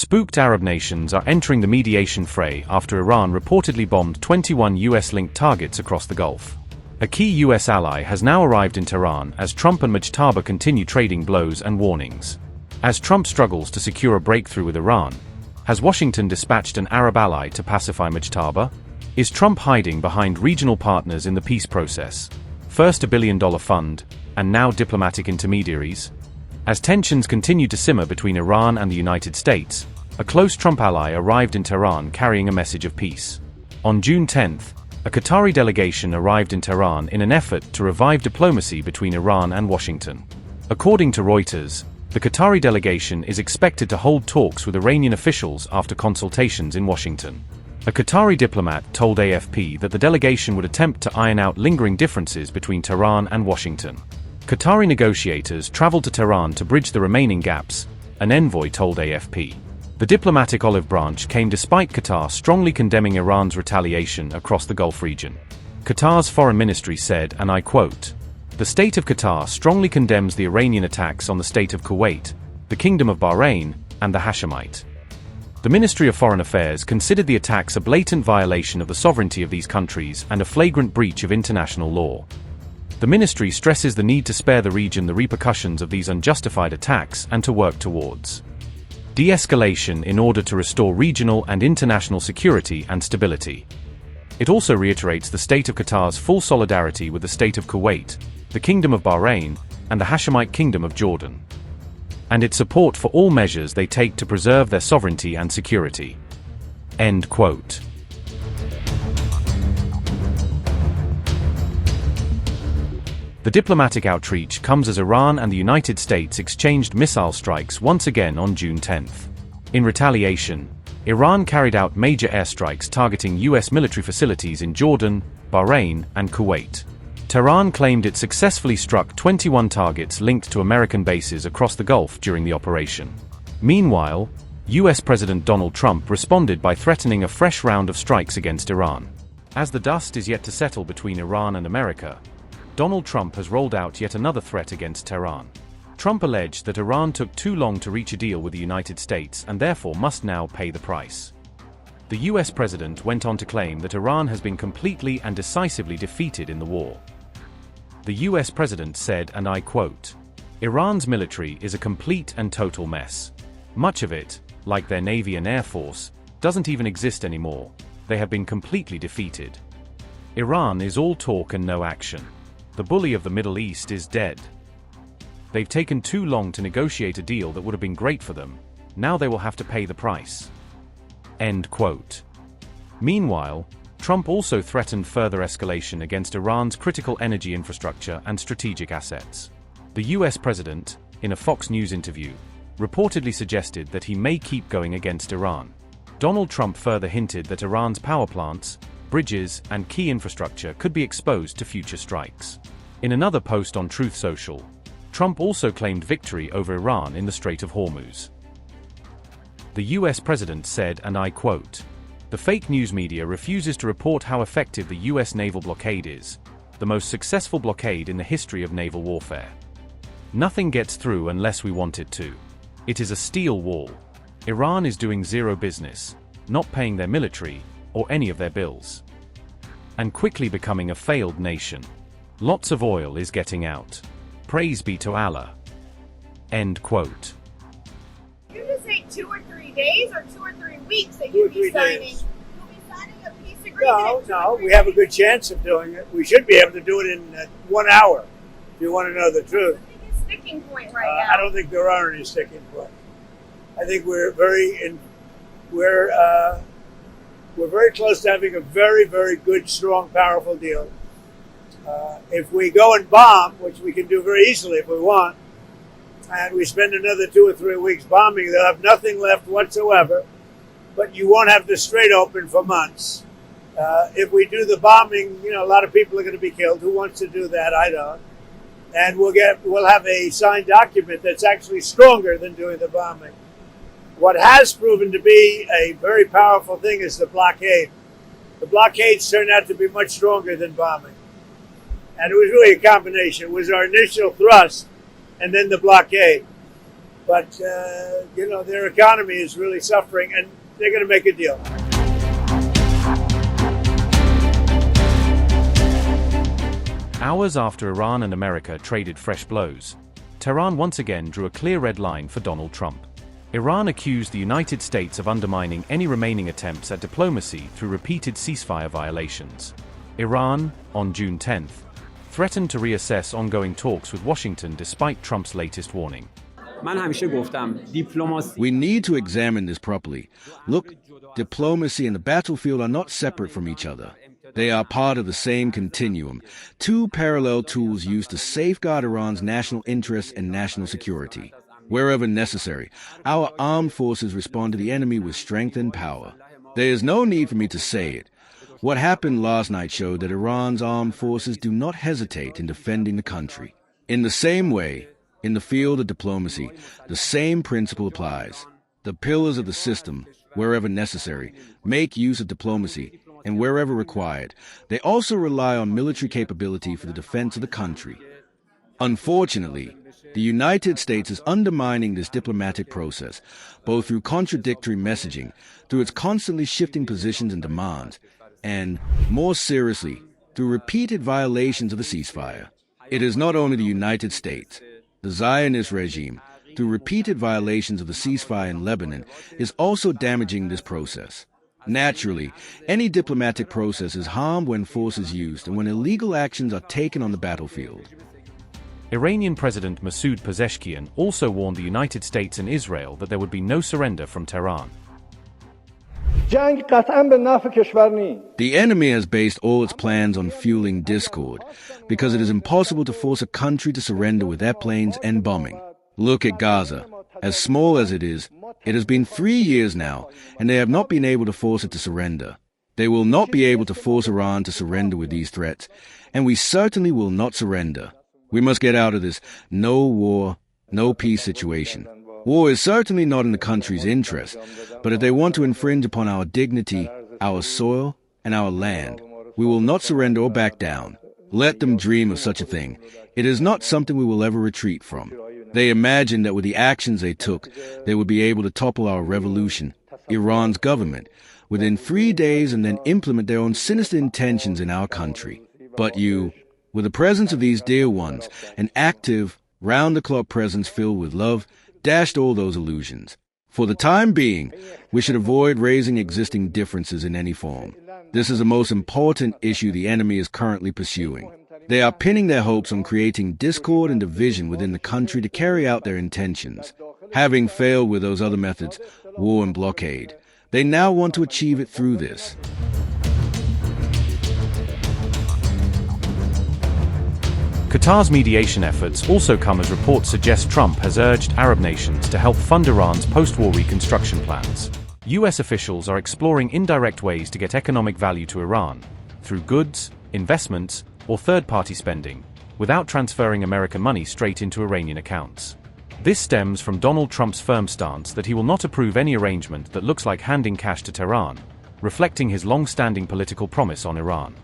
Spooked Arab nations are entering the mediation fray after Iran reportedly bombed 21 US-linked targets across the Gulf. A key US ally has now arrived in Tehran as Trump and Mujtaba continue trading blows and warnings. As Trump struggles to secure a breakthrough with Iran, has Washington dispatched an Arab ally to pacify Mujtaba? Is Trump hiding behind regional partners in the peace process? First a $1 billion fund, and now diplomatic intermediaries? As tensions continue to simmer between Iran and the United States, a close Trump ally arrived in Tehran carrying a message of peace. On June 10th, a Qatari delegation arrived in Tehran in an effort to revive diplomacy between Iran and Washington. According to Reuters, the Qatari delegation is expected to hold talks with Iranian officials after consultations in Washington. A Qatari diplomat told AFP that the delegation would attempt to iron out lingering differences between Tehran and Washington. Qatari negotiators traveled to Tehran to bridge the remaining gaps, an envoy told AFP. The diplomatic olive branch came despite Qatar strongly condemning Iran's retaliation across the Gulf region. Qatar's foreign ministry said, and I quote, "The state of Qatar strongly condemns the Iranian attacks on the state of Kuwait, the Kingdom of Bahrain, and the Hashemite." The Ministry of Foreign Affairs considered the attacks a blatant violation of the sovereignty of these countries and a flagrant breach of international law. The ministry stresses the need to spare the region the repercussions of these unjustified attacks and to work towards de-escalation in order to restore regional and international security and stability. It also reiterates the state of Qatar's full solidarity with the state of Kuwait, the Kingdom of Bahrain, and the Hashemite Kingdom of Jordan, and its support for all measures they take to preserve their sovereignty and security. End quote. The diplomatic outreach comes as Iran and the United States exchanged missile strikes once again on June 10th. In retaliation, Iran carried out major airstrikes targeting US military facilities in Jordan, Bahrain, and Kuwait. Tehran claimed it successfully struck 21 targets linked to American bases across the Gulf during the operation. Meanwhile, US President Donald Trump responded by threatening a fresh round of strikes against Iran. As the dust is yet to settle between Iran and America, Donald Trump has rolled out yet another threat against Tehran. Trump alleged that Iran took too long to reach a deal with the United States and therefore must now pay the price. The US president went on to claim that Iran has been completely and decisively defeated in the war. The US president said, and I quote, "Iran's military is a complete and total mess. Much of it, like their Navy and Air Force, doesn't even exist anymore. They have been completely defeated. Iran is all talk and no action. The bully of the Middle East is dead. They've taken too long to negotiate a deal that would have been great for them. Now they will have to pay the price." End quote. Meanwhile, Trump also threatened further escalation against Iran's critical energy infrastructure and strategic assets. The US president, in a Fox News interview, reportedly suggested that he may keep going against Iran. Donald Trump further hinted that Iran's power plants, bridges, and key infrastructure could be exposed to future strikes. In another post on Truth Social, Trump also claimed victory over Iran in the Strait of Hormuz. The US president said, and I quote, "The fake news media refuses to report how effective the US naval blockade is, the most successful blockade in the history of naval warfare. Nothing gets through unless we want it to. It is a steel wall. Iran is doing zero business, not paying their military, or any of their bills, and quickly becoming a failed nation. Lots of oil is getting out. Praise be to Allah." End quote. You just say 2 or 3 days or 2 or 3 weeks that you'll be signing. You'll be signing a peace agreement. No, we have a good chance of doing it. We should be able to do it in 1 hour, if you want to know the truth. What's the biggest sticking point right now? I don't think there are any sticking points. I think we're very close to having a very, very good, strong, powerful deal. If we go and bomb, which we can do very easily if we want, and we spend another 2 or 3 weeks bombing, they'll have nothing left whatsoever, but you won't have the Strait open for months. If we do the bombing, a lot of people are going to be killed. Who wants to do that? I don't. And we'll have a signed document that's actually stronger than doing the bombing. What has proven to be a very powerful thing is the blockade. The blockades turned out to be much stronger than bombing. And it was really a combination. It was our initial thrust and then the blockade. But, their economy is really suffering, and they're going to make a deal. Hours after Iran and America traded fresh blows, Tehran once again drew a clear red line for Donald Trump. Iran accused the United States of undermining any remaining attempts at diplomacy through repeated ceasefire violations. Iran, on June 10th, threatened to reassess ongoing talks with Washington despite Trump's latest warning. We need to examine this properly. Look, diplomacy and the battlefield are not separate from each other. They are part of the same continuum, two parallel tools used to safeguard Iran's national interests and national security. Wherever necessary, our armed forces respond to the enemy with strength and power. There is no need for me to say it. What happened last night showed that Iran's armed forces do not hesitate in defending the country. In the same way, in the field of diplomacy, the same principle applies. The pillars of the system, wherever necessary, make use of diplomacy, and wherever required, they also rely on military capability for the defense of the country. Unfortunately, the United States is undermining this diplomatic process, both through contradictory messaging, through its constantly shifting positions and demands, and, more seriously, through repeated violations of the ceasefire. It is not only the United States. The Zionist regime, through repeated violations of the ceasefire in Lebanon, is also damaging this process. Naturally, any diplomatic process is harmed when force is used and when illegal actions are taken on the battlefield. Iranian President Masoud Pezeshkian also warned the United States and Israel that there would be no surrender from Tehran. The enemy has based all its plans on fueling discord, because it is impossible to force a country to surrender with airplanes and bombing. Look at Gaza. As small as it has been 3 years now, and they have not been able to force it to surrender. They will not be able to force Iran to surrender with these threats, and we certainly will not surrender. We must get out of this no war, no peace situation. War is certainly not in the country's interest, but if they want to infringe upon our dignity, our soil, and our land, we will not surrender or back down. Let them dream of such a thing. It is not something we will ever retreat from. They imagined that with the actions they took, they would be able to topple our revolution, Iran's government, within 3 days and then implement their own sinister intentions in our country. But you, with the presence of these dear ones, an active, round-the-clock presence filled with love, dashed all those illusions. For the time being, we should avoid raising existing differences in any form. This is the most important issue the enemy is currently pursuing. They are pinning their hopes on creating discord and division within the country to carry out their intentions. Having failed with those other methods, war and blockade, they now want to achieve it through this. Qatar's mediation efforts also come as reports suggest Trump has urged Arab nations to help fund Iran's post-war reconstruction plans. US officials are exploring indirect ways to get economic value to Iran, through goods, investments, or third-party spending, without transferring American money straight into Iranian accounts. This stems from Donald Trump's firm stance that he will not approve any arrangement that looks like handing cash to Tehran, reflecting his long-standing political promise on Iran.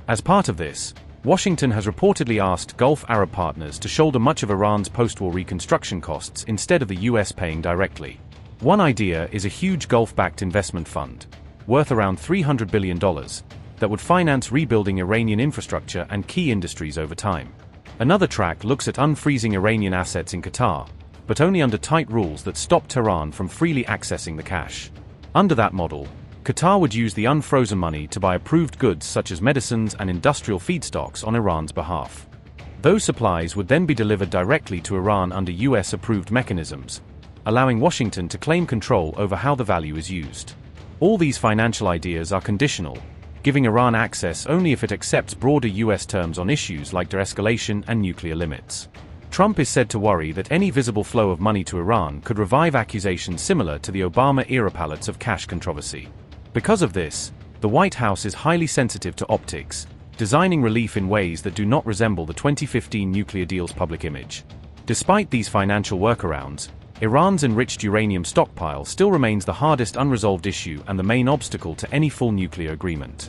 As part of this, Washington has reportedly asked Gulf Arab partners to shoulder much of Iran's post-war reconstruction costs instead of the US paying directly. One idea is a huge Gulf-backed investment fund, worth around $300 billion, that would finance rebuilding Iranian infrastructure and key industries over time. Another track looks at unfreezing Iranian assets in Qatar, but only under tight rules that stop Tehran from freely accessing the cash. Under that model, Qatar would use the unfrozen money to buy approved goods such as medicines and industrial feedstocks on Iran's behalf. Those supplies would then be delivered directly to Iran under US-approved mechanisms, allowing Washington to claim control over how the value is used. All these financial ideas are conditional, giving Iran access only if it accepts broader US terms on issues like de-escalation and nuclear limits. Trump is said to worry that any visible flow of money to Iran could revive accusations similar to the Obama-era pallets of cash controversy. Because of this, the White House is highly sensitive to optics, designing relief in ways that do not resemble the 2015 nuclear deal's public image. Despite these financial workarounds, Iran's enriched uranium stockpile still remains the hardest unresolved issue and the main obstacle to any full nuclear agreement.